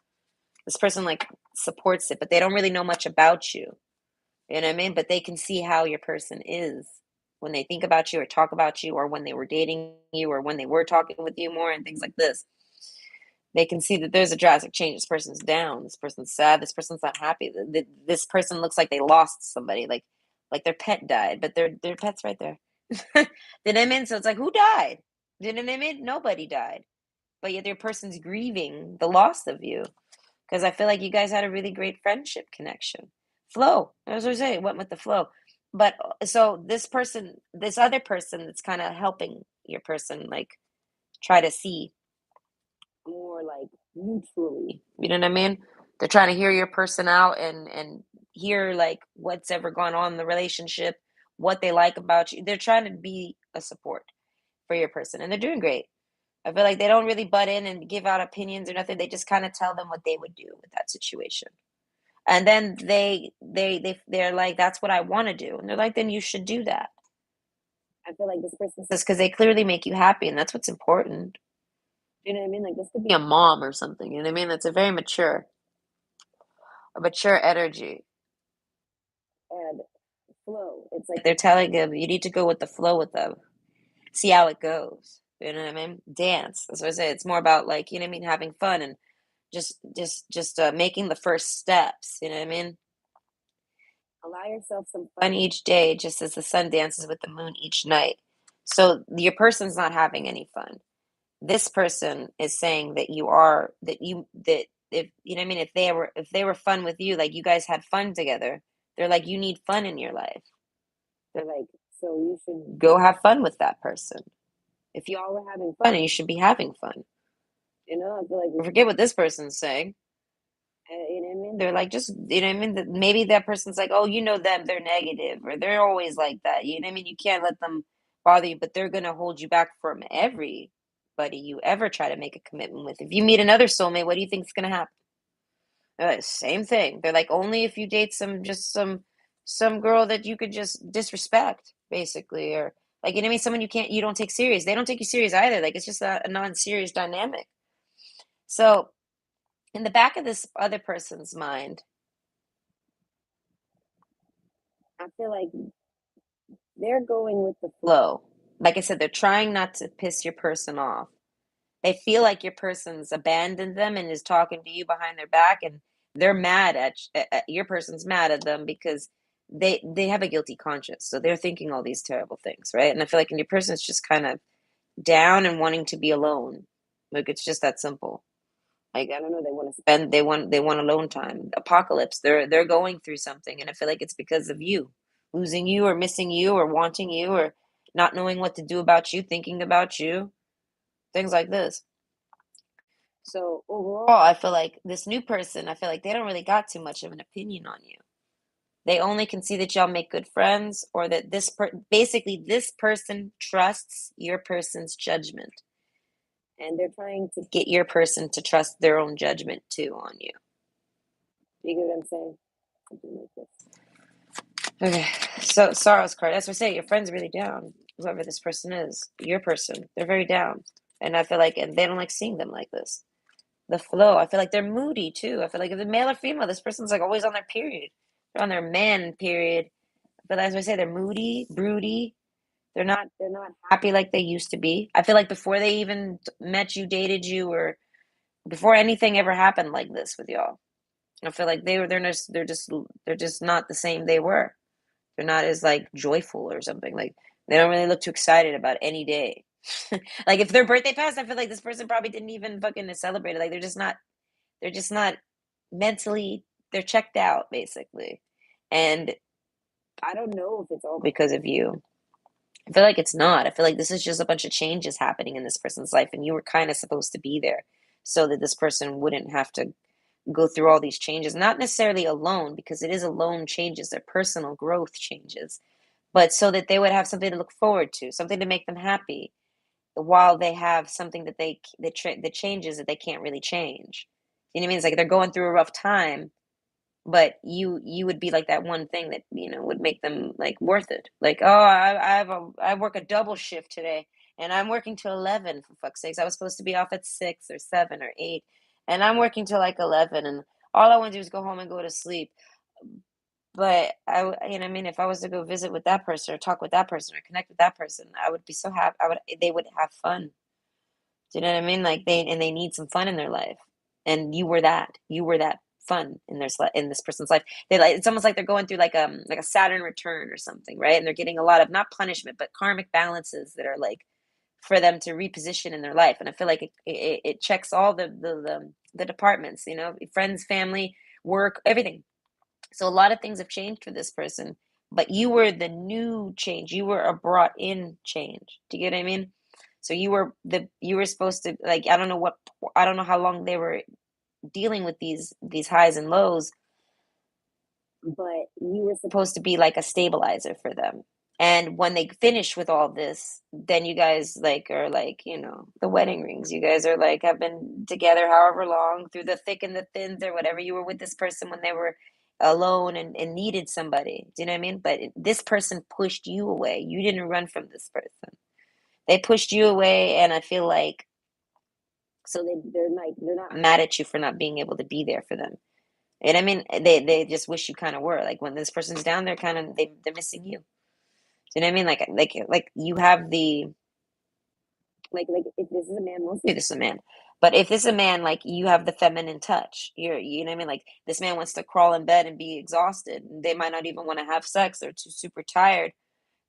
S1: This person like supports it, but they don't really know much about you. You know what I mean? But they can see how your person is when they think about you or talk about you or when they were dating you or when they were talking with you more and things like this. They can see that there's a drastic change. This person's down. This person's sad. This person's not happy. This person looks like they lost somebody, like their pet died, but their pet's right there. You know what I mean? So it's like, who died? You know what I mean? Nobody died, but yet their person's grieving the loss of you because I feel like you guys had a really great friendship connection. Flow, as I say, it went with the flow. But so this person, this other person that's kind of helping your person, like try to see more like mutually. You know what I mean? They're trying to hear your person out and hear like what's ever gone on in the relationship, what they like about you. They're trying to be a support for your person, and they're doing great. I feel like they don't really butt in and give out opinions or nothing. They just kind of tell them what they would do with that situation. And then they're like, that's what I want to do. And they're like, then you should do that. I feel like this person says because they clearly make you happy, and that's what's important. You know what I mean? Like this could be a mom or something. You know what I mean? That's a mature energy and flow. It's like they're telling them you need to go with the flow with them. See how it goes. You know what I mean? Dance. That's what I say. It's more about like, you know what I mean, having fun and just making the first steps. You know what I mean? Allow yourself some fun each day, just as the sun dances with the moon each night. So your person's not having any fun. This person is saying that that if you know what I mean, if they were fun with you, like you guys had fun together, they're like, you need fun in your life. They're like, so you should go have fun with that person. If y'all were having fun, you should be having fun. You know, I feel like we forget what this person's saying. You know what I mean? They're like, just, you know what I mean? Maybe that person's like, oh, you know them, they're negative, or they're always like that. You know what I mean? You can't let them bother you, but they're going to hold you back from everybody you ever try to make a commitment with. If you meet another soulmate, what do you think is going to happen? Same thing. They're like, only if you date some girl that you could just disrespect, basically, or like, you know what I mean? Someone you don't take serious. They don't take you serious either. Like, it's just a non-serious dynamic. So in the back of this other person's mind, I feel like they're going with the flow. Like I said, they're trying not to piss your person off. They feel like your person's abandoned them and is talking to you behind their back, and they're mad your person's mad at them because they have a guilty conscience. So they're thinking all these terrible things, right? And I feel like and your person's just kind of down and wanting to be alone. Like it's just that simple. Like I don't know, they want to spend they want alone time. Apocalypse. They're going through something, and I feel like it's because of you, losing you or missing you or wanting you or not knowing what to do about you, thinking about you, things like this. So overall, I feel like this new person, I feel like they don't really got too much of an opinion on you. They only can see that y'all make good friends or that basically this person trusts your person's judgment. And they're trying to get your person to trust their own judgment too on you. You get what I'm saying? Something like this. Okay. So sorrow's card. That's what I say. Your friend's really down. Whoever this person is, your person, they're very down. And I feel like and they don't like seeing them like this. The flow. I feel like they're moody too. I feel like if it's male or female, this person's like always on their period. They're on their man period. But as I say, they're moody, broody. They're not happy like they used to be. I feel like before they even met you, dated you, or before anything ever happened like this with y'all. I feel like they're just not the same they were. They're not as like joyful or something. Like they don't really look too excited about any day. Like if their birthday passed, I feel like this person probably didn't even fucking celebrate it. Like they're just not mentally they're checked out basically. And I don't know if it's all because of you. I feel like it's not. I feel like this is just a bunch of changes happening in this person's life and you were kind of supposed to be there so that this person wouldn't have to go through all these changes, not necessarily alone because it is alone changes, they're personal growth changes, but so that they would have something to look forward to, something to make them happy while they have something that the changes that they can't really change. You know what I mean? It's like they're going through a rough time, but you would be like that one thing that would make them like worth it. Like, oh, I work a double shift today, and I'm working till 11 for fuck's sakes. I was supposed to be off at 6 or 7 or 8, and I'm working till like 11, and all I want to do is go home and go to sleep. But you know, what I mean, if I was to go visit with that person or talk with that person or connect with that person, I would be so happy. They would have fun. Do you know what I mean? Like they need some fun in their life, and you were that. You were that fun in in this person's life. They like it's almost like they're going through like a Saturn return or something, right? And they're getting a lot of not punishment but karmic balances that are like for them to reposition in their life. And I feel like it checks all the departments, friends, family, work, everything. So a lot of things have changed for this person, but you were the new change. You were a brought in change. Do you get what I mean? So you were supposed to like I don't know how long they were dealing with these highs and lows, but you were supposed to be like a stabilizer for them. And when they finish with all this, then you guys like are like, the wedding rings. You guys are like have been together however long through the thick and the thins or whatever. You were with this person when they were alone and needed somebody. Do you know what I mean? But this person pushed you away. You didn't run from this person. They pushed you away, and I feel like so they're not mad at you for not being able to be there for them. And I mean, they just wish you kind of were. Like when this person's down, they're kind of they're missing you. Do you know what I mean? Like you have the like if this is a man, mostly this is a man. But if this is a man, like you have the feminine touch. You know what I mean? Like this man wants to crawl in bed and be exhausted. They might not even want to have sex. They're too super tired,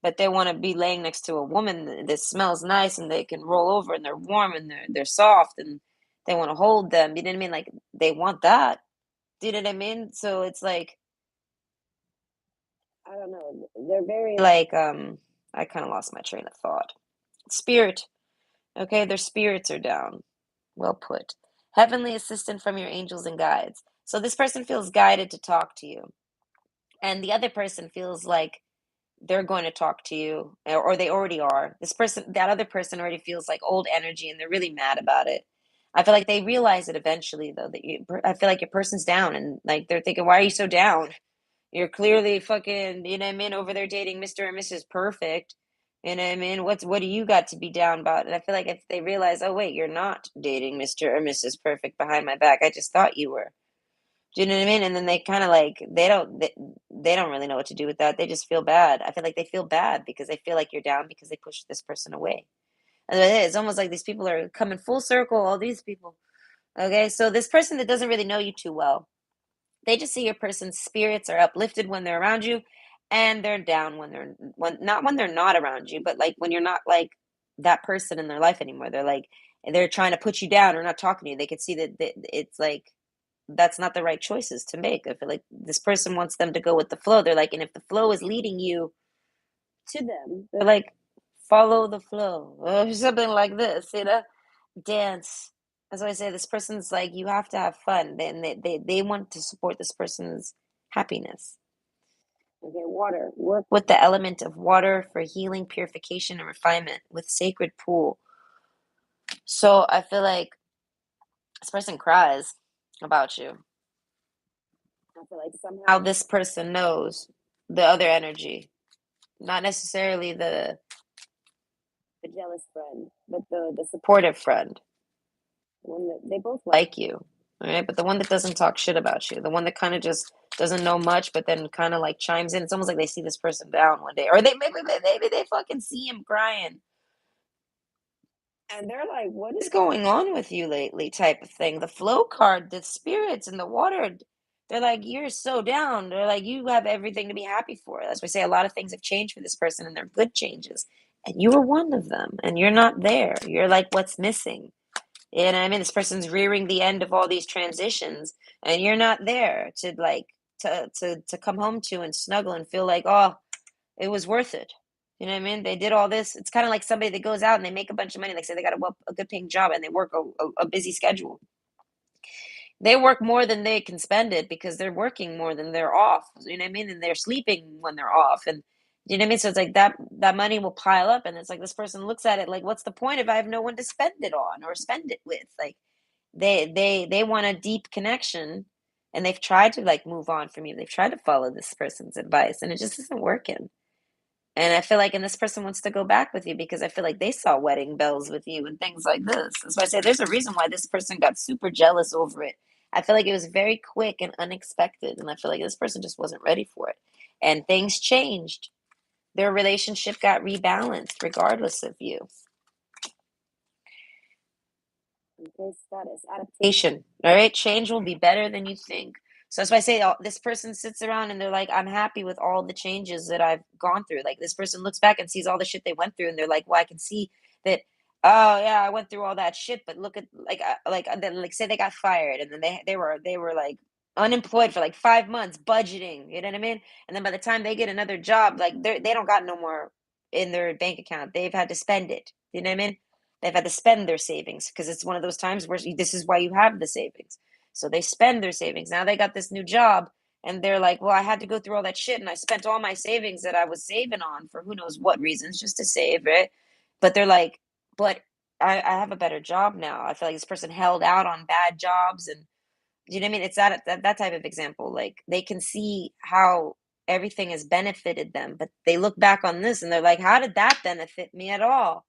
S1: but they want to be laying next to a woman that smells nice and they can roll over and they're warm and they're soft and they want to hold them. You know what I mean? Like they want that. Do you know what I mean? So it's like I don't know. They're very like I kind of lost my train of thought. Spirit. Okay, their spirits are down. Well put. Heavenly assistant from your angels and guides. So this person feels guided to talk to you. And the other person feels like they're going to talk to you or they already are. That other person already feels like old energy and they're really mad about it. I feel like they realize it eventually though I feel like your person's down and like they're thinking, why are you so down? You're clearly fucking, you know what I mean, over there dating Mr. and Mrs. Perfect. You know what I mean? What do you got to be down about? And I feel like if they realize, oh wait, you're not dating Mr. or Mrs. Perfect behind my back. I just thought you were. Do you know what I mean? And then they kind of like they don't really know what to do with that. They just feel bad. I feel like they feel bad because they feel like you're down because they pushed this person away. And it's almost like these people are coming full circle, all these people. Okay, so this person that doesn't really know you too well, they just see your person's spirits are uplifted when they're around you, and they're down when they're not around you, but like when you're not like that person in their life anymore. They're like they're trying to put you down or not talking to you. They could see that it's like that's not the right choices to make. I feel like this person wants them to go with the flow. They're like, and if the flow is leading you to them, they're like, follow the flow or something like this, dance. That's why I say this person's like, you have to have fun. Then they want to support this person's happiness. Okay, water. Work with the element of water for healing, purification, and refinement with sacred pool. So I feel like this person cries about you. I feel like somehow this person knows the other energy, not necessarily the jealous friend, but the supportive friend. One that they both like you, all right? But the one that doesn't talk shit about you, the one that kind of just doesn't know much, but then kind of like chimes in. It's almost like they see this person down one day, or they maybe they fucking see him crying, and they're like, "What is going on with you lately?" Type of thing. The flow card, the spirits and the water, they're like, "You're so down." They're like, "You have everything to be happy for." That's why I say a lot of things have changed for this person, and they're good changes. And you were one of them, and you're not there. You're like, what's missing? You know what I mean? This person's rearing the end of all these transitions, and you're not there to like to come home to and snuggle and feel like, oh, it was worth it. You know what I mean? They did all this. It's kind of like somebody that goes out and they make a bunch of money. Like say they got a good paying job and they work a busy schedule. They work more than they can spend it because they're working more than they're off. You know what I mean? And they're sleeping when they're off. And you know what I mean? So it's like that money will pile up, and it's like this person looks at it like, what's the point if I have no one to spend it on or spend it with? Like they want a deep connection, and they've tried to like move on from you. They've tried to follow this person's advice, and it just isn't working. And I feel like, and this person wants to go back with you because I feel like they saw wedding bells with you and things like this. That's why I say there's a reason why this person got super jealous over it. I feel like it was very quick and unexpected, and I feel like this person just wasn't ready for it. And things changed. Their relationship got rebalanced regardless of you. Okay, status, adaptation. All right, change will be better than you think. So that's why I say this person sits around and they're like, I'm happy with all the changes that I've gone through. Like this person looks back and sees all the shit they went through, and they're like, well, I can see that. Oh yeah, I went through all that shit, but look at then like say they got fired, and then they were like unemployed for like 5 months, budgeting. You know what I mean? And then by the time they get another job, like they don't got no more in their bank account. They've had to spend it. You know what I mean? They've had to spend their savings because it's one of those times where this is why you have the savings. So they spend their savings. Now they got this new job, and they're like, well, I had to go through all that shit and I spent all my savings that I was saving on for who knows what reasons just to save, right? But they're like, but I have a better job now. I feel like this person held out on bad jobs, and you know what I mean? It's that type of example. Like they can see how everything has benefited them, but they look back on this and they're like, how did that benefit me at all?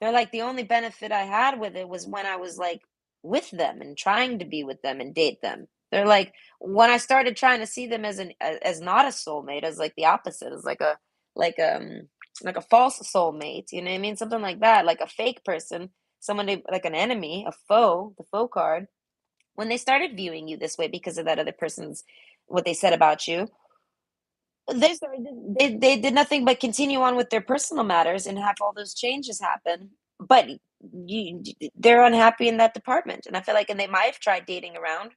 S1: They're like, the only benefit I had with it was when I was like with them and trying to be with them and date them. They're like, when I started trying to see them as as not a soulmate, as like the opposite, as like like a false soulmate, you know what I mean? Something like that, like a fake person, someone like an enemy, a foe, the foe card. When they started viewing you this way because of that other person's what they said about you, they did nothing but continue on with their personal matters and have all those changes happen. But they're unhappy in that department, and I feel like, and they might have tried dating around.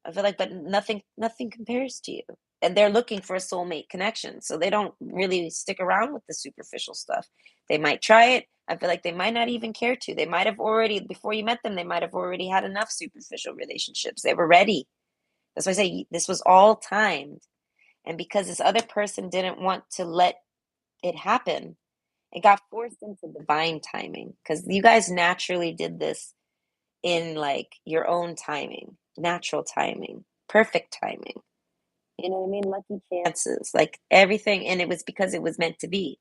S1: I feel like, but nothing compares to you. And they're looking for a soulmate connection, so they don't really stick around with the superficial stuff. They might try it. I feel like they might not even care to. They might have already, before you met them, they might have already had enough superficial relationships. They were ready. That's why I say this was all timed. And because this other person didn't want to let it happen, it got forced into divine timing because you guys naturally did this in like your own timing, natural timing, perfect timing. You know what I mean? Lucky chances, like everything. And it was because it was meant to be.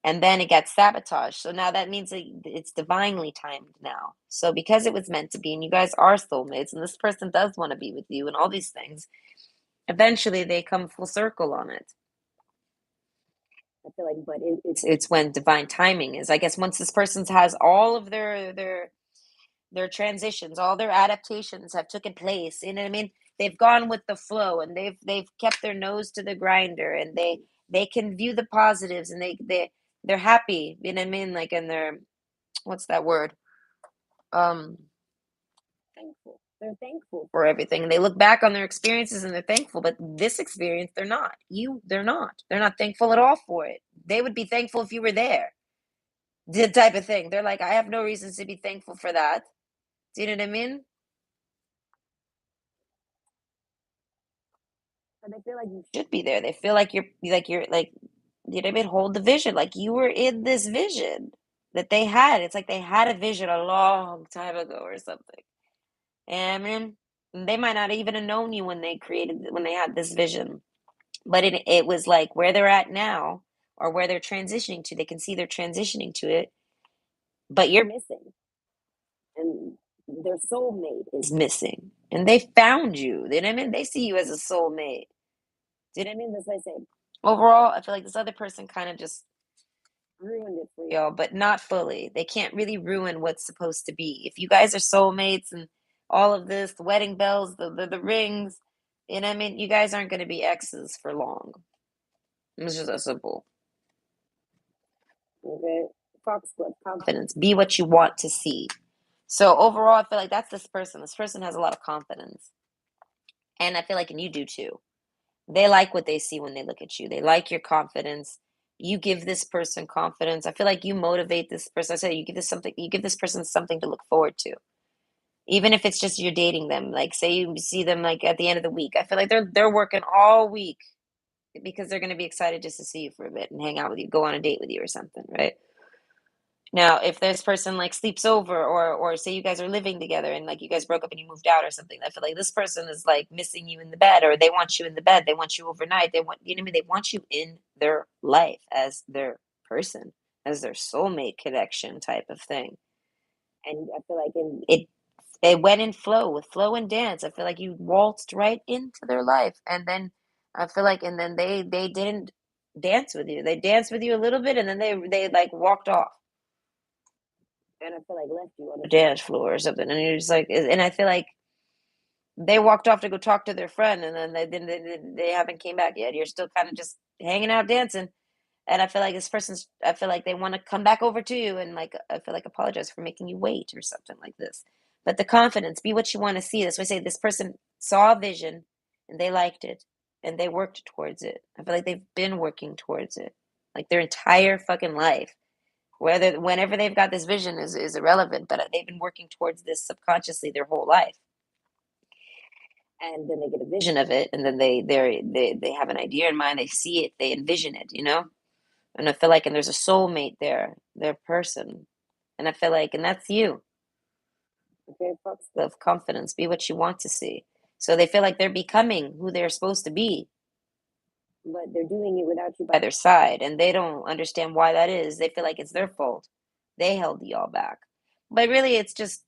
S1: and then it gets sabotaged. So now that means that it's divinely timed now. So because it was meant to be, and you guys are soulmates, and this person does want to be with you, and all these things, eventually they come full circle on it. I feel like, but it's when divine timing is. I guess once this person has all of their transitions, all their adaptations have taken place. You know what I mean? They've gone with the flow, and they've kept their nose to the grinder, and they can view the positives, and they're happy. You know what I mean? Like, and they're, what's that word? Um, thankful. They're thankful for everything. And they look back on their experiences and they're thankful. But this experience, they're not. They're not. They're not thankful at all for it. They would be thankful if you were there. The type of thing. They're like, I have no reasons to be thankful for that. Do you know what I mean? But they feel like you should be there. They feel like you're like, you know what I mean? Hold the vision. Like you were in this vision that they had. It's like they had a vision a long time ago or something. And I mean, they might not even have known you when they had this vision. But it was like where they're at now or where they're transitioning to. They can see they're transitioning to it, but you're missing. And their soulmate is missing. And they found you. You know what I mean? They see you as a soulmate. Do you know what I mean? That's what I say. Overall, I feel like this other person kind of just ruined it for y'all, but not fully. They can't really ruin what's supposed to be. If you guys are soulmates and all of this, the wedding bells, the rings, you know what I mean? You guys aren't going to be exes for long. It's just that simple. Okay. Foxglove confidence. Be what you want to see. So overall, I feel like that's this person. This person has a lot of confidence. And I feel like, and you do too. They like what they see when they look at you. They like your confidence. You give this person confidence. I feel like you motivate this person. I said you give this person something to look forward to. Even if it's just you're dating them. Like say you see them like at the end of the week. I feel like they're working all week because they're gonna be excited just to see you for a bit and hang out with you, go on a date with you or something, right? Now, if this person like sleeps over or say you guys are living together and like you guys broke up and you moved out or something, I feel like this person is like missing you in the bed or they want you in the bed. They want you overnight. They want you know what I mean? They want you in their life as their person, as their soulmate connection type of thing. And I feel like it went in flow with flow and dance. I feel like you waltzed right into their life. And then I feel like and then they didn't dance with you. They danced with you a little bit and then they like walked off and I feel like left you on the dance floor or something. And you're just like, and I feel like they walked off to go talk to their friend, and then they haven't came back yet. You're still kind of just hanging out dancing, and I feel like I feel like they want to come back over to you and like I feel like apologize for making you wait or something like this. But the confidence, be what you want to see. That's why I say this person saw a vision and they liked it and they worked towards it. I feel like they've been working towards it like their entire fucking life whether whenever they've got this vision is irrelevant, but they've been working towards this subconsciously their whole life. And then they get a vision of it, and then they have an idea in mind, they see it, they envision it, you know? And I feel like and there's a soulmate there, their person. And I feel like and that's you. Okay, folks, of confidence, be what you want to see. So they feel like they're becoming who they're supposed to be but they're doing it without you by their side and they don't understand why that is. They feel like it's their fault. They held y'all back. But really it's just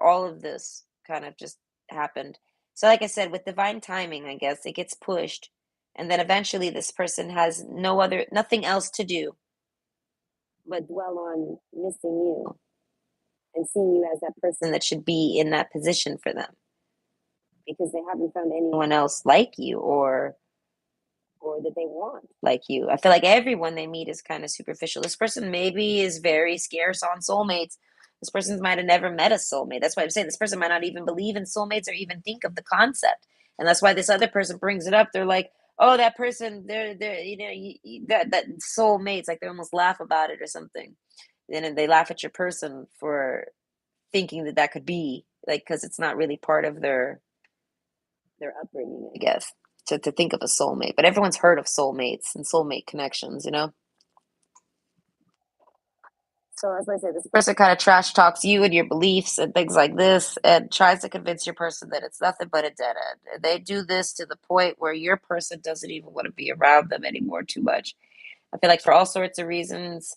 S1: all of this kind of just happened. So like I said, with divine timing, I guess it gets pushed and then eventually this person has nothing else to do but dwell on missing you and seeing you as that person that should be in that position for them because they haven't found anyone else like you or that they want like you. I feel like everyone they meet is kind of superficial. This person maybe is very scarce on soulmates. This person might have never met a soulmate. That's why I'm saying this person might not even believe in soulmates or even think of the concept. And that's why this other person brings it up. They're like, "Oh, that person, they're you know, that soulmates." Like they almost laugh about it or something. And they laugh at your person for thinking that that could be like because it's not really part of their upbringing, I guess, to think of a soulmate. But everyone's heard of soulmates and soulmate connections, you know? So as I say, this person kind of trash talks you and your beliefs and things like this and tries to convince your person that it's nothing but a dead end. And they do this to the point where your person doesn't even want to be around them anymore too much. I feel like for all sorts of reasons.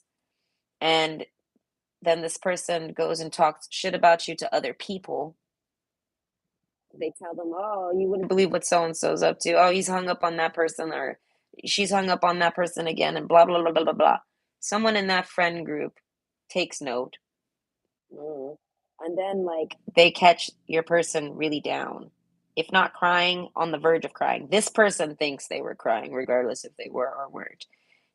S1: And then this person goes and talks shit about you to other people. They tell them, "Oh, you wouldn't believe what so and so's up to. Oh, he's hung up on that person, or she's hung up on that person again," and blah blah blah blah blah blah. Someone in that friend group takes note. Mm. And then, like, they catch your person really down. If not crying, on the verge of crying. This person thinks they were crying, regardless if they were or weren't.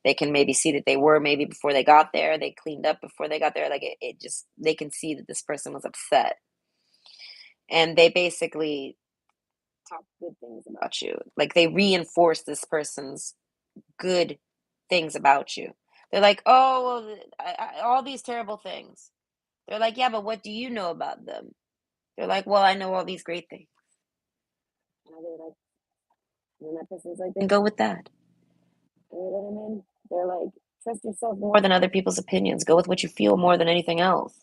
S1: They can maybe see that they were maybe before they got there. They cleaned up before they got there. Like it just, they can see that this person was upset. And they basically talk good things about you. Like they reinforce this person's good things about you. They're like, oh, well, all these terrible things. They're like, yeah, but what do you know about them? They're like, well, I know all these great things. And they're like, and that person's like, then go with that. You know what I mean? They're like, trust yourself more than other people's opinions. Go with what you feel more than anything else.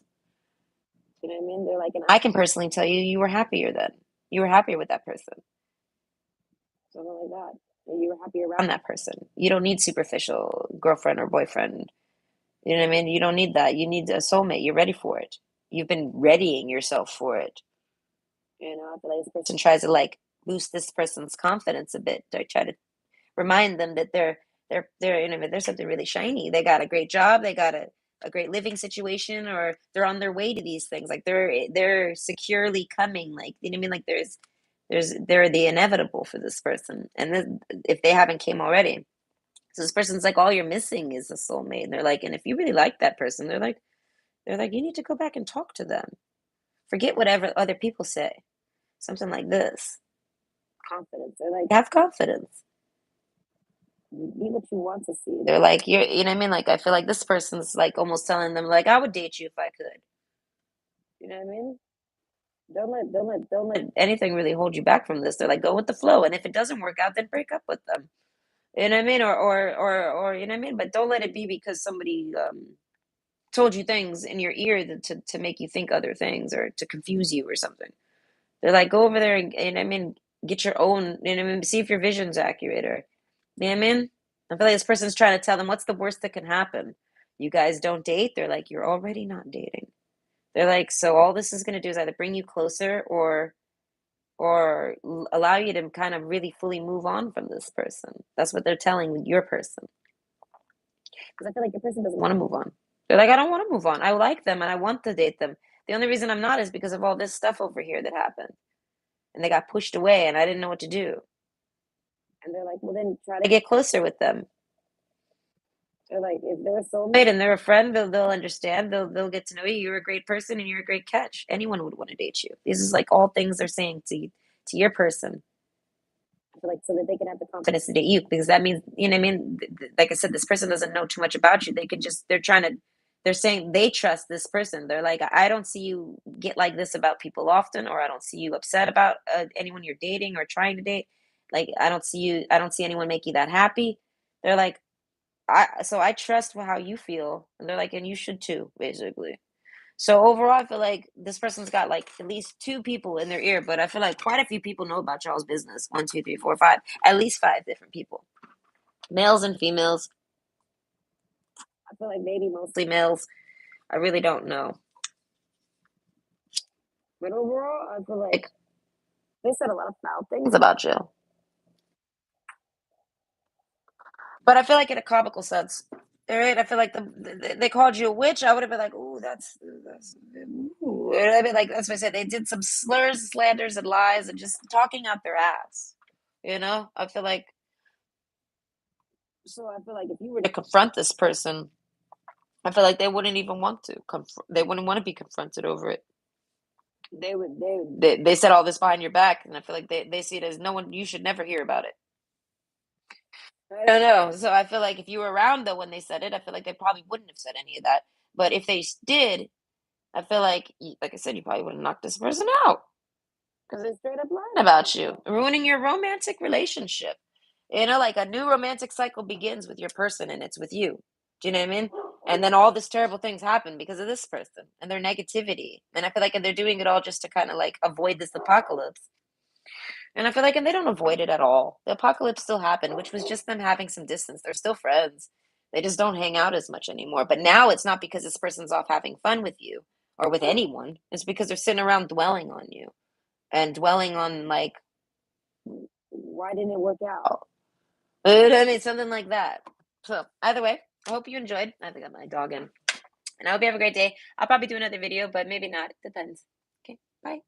S1: You know what I mean? They're like, and I can personally tell you, you were happier then. You were happier with that person. Something like that. And you were happy around that person. You don't need superficial girlfriend or boyfriend. You know what I mean? You don't need that. You need a soulmate. You're ready for it. You've been readying yourself for it. You know, I feel like this person tries to like boost this person's confidence a bit. They try to remind them that they're you know, there's something really shiny. They got a great job, they got a great living situation, or they're on their way to these things. Like they're securely coming. Like you know what I mean? Like they're the inevitable for this person. And then if they haven't came already. So this person's like, all you're missing is a soulmate. And they're like, and if you really like that person, they're like, you need to go back and talk to them. Forget whatever other people say. Something like this. Confidence. They're like, have confidence. Be what you want to see. They're like, you know what I mean? Like, I feel like this person's like almost telling them, like, I would date you if I could. You know what I mean? Don't let anything really hold you back from this. They're like, go with the flow. And if it doesn't work out, then break up with them. You know what I mean? Or you know what I mean? But don't let it be because somebody told you things in your ear to make you think other things or to confuse you or something. They're like, go over there and I mean, get your own, you know what I mean? See if your vision's accurate or, you know what I mean? I feel like this person's trying to tell them what's the worst that can happen. You guys don't date. They're like, you're already not dating. They're like, so all this is going to do is either bring you closer or allow you to kind of really fully move on from this person. That's what they're telling your person. Because I feel like your person doesn't want to move on. They're like, I don't want to move on. I like them and I want to date them. The only reason I'm not is because of all this stuff over here that happened. And they got pushed away and I didn't know what to do. And they're like, well, then try to get closer with them. They're like, if they're a soulmate and they're a friend, they'll understand. They'll get to know you. You're a great person and you're a great catch. Anyone would want to date you. This is like all things they're saying to your person. I feel like so that they can have the confidence to date you because that means you know what I mean. Like I said, this person doesn't know too much about you. They can just they're saying they trust this person. They're like, I don't see you get like this about people often, or I don't see you upset about anyone you're dating or trying to date. Like I don't see anyone make you that happy. They're like, I trust how you feel, and they're like, and you should too, basically. So overall, I feel like this person's got like at least two people in their ear, but I feel like quite a few people know about y'all's business. One, two, three, four, five, at least five different people, males and females. I feel like maybe mostly males. I really don't know, but overall, I feel like they said a lot of foul things about you. But I feel like in a comical sense. All right, I feel like they called you a witch. I would have been like, "Ooh, that's." Ooh. I mean, like that's what I said. They did some slurs, slanders, and lies, and just talking out their ass. You know, I feel like so. I feel like if you were to confront this person, I feel like they wouldn't even want to. They wouldn't want to be confronted over it. They would. They said all this behind your back, and I feel like they see it as no one. You should never hear about it. I don't know. So I feel like if you were around though when they said it, I feel like they probably wouldn't have said any of that. But if they did, I feel like, like I said, you probably would have knocked this person out because they're straight up lying about you, ruining your romantic relationship. You know, like a new romantic cycle begins with your person and it's with you. Do you know what I mean? And then all these terrible things happen because of this person and their negativity. And I feel like they're doing it all just to kind of like avoid this apocalypse. And I feel like, and they don't avoid it at all. The apocalypse still happened, which was just them having some distance. They're still friends. They just don't hang out as much anymore. But now it's not because this person's off having fun with you or with anyone. It's because they're sitting around dwelling on you and dwelling on like, why didn't it work out? I mean, something like that. So either way, I hope you enjoyed. I think I got my dog in. And I hope you have a great day. I'll probably do another video, but maybe not. It depends. Okay, bye.